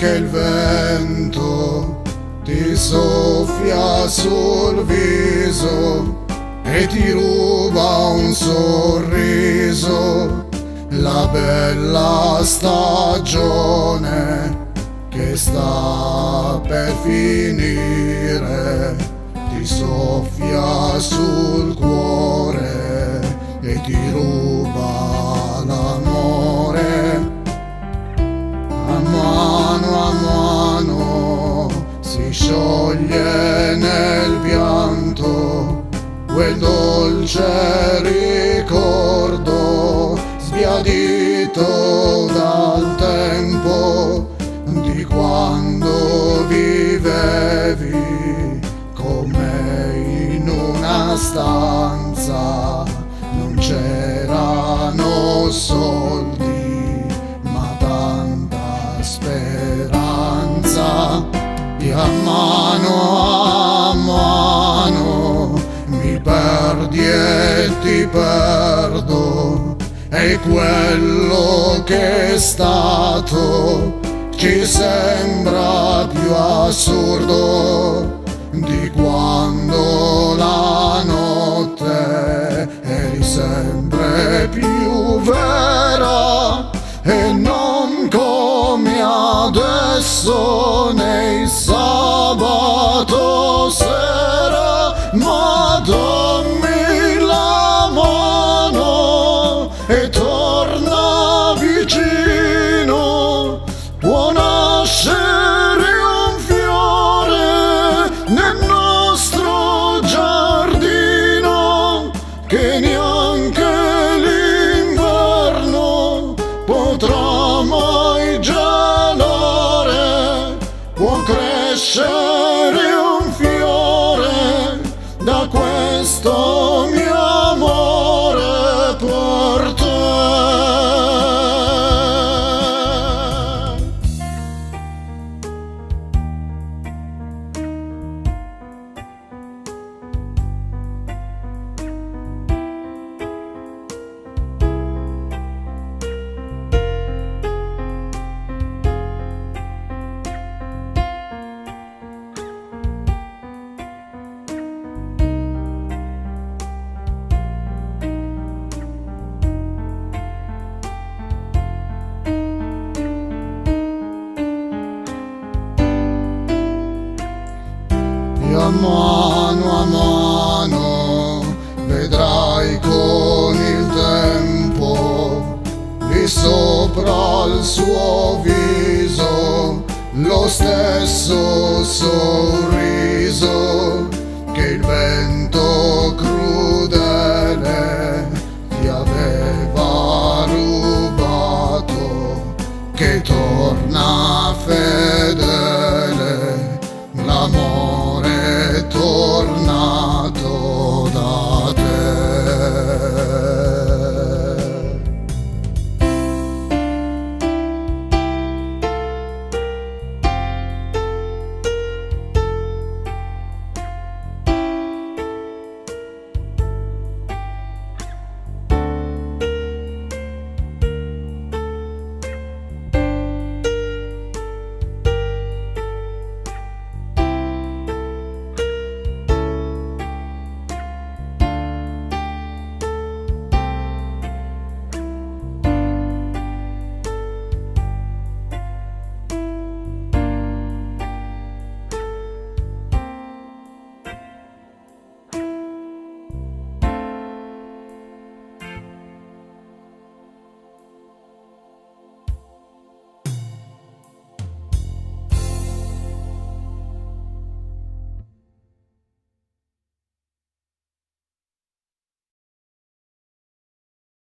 che il vento ti soffia sul viso e ti ruba un sorriso, la bella stagione che sta per finire ti soffia sul cuore e ti ruba l'amore. A mano si scioglie nel pianto quel dolce ricordo sbiadito dal tempo di quando vivevi con me in una stanza. Non c'erano soldi ma tanta speranza, e a mano mi perdi e ti perdo, e quello che è stato ci sembra più assurdo di quando la notte eri sempre più vera, e non come adesso nei sabato sera. Ma dammi la mano e torna vicino, può nascere un fiore nel nostro giardino che neanche l'inverno potrà mai gelare. Può crescere un fiore da questo mio amore per te. E a mano vedrai con il tempo lì sopra il suo viso lo stesso sorriso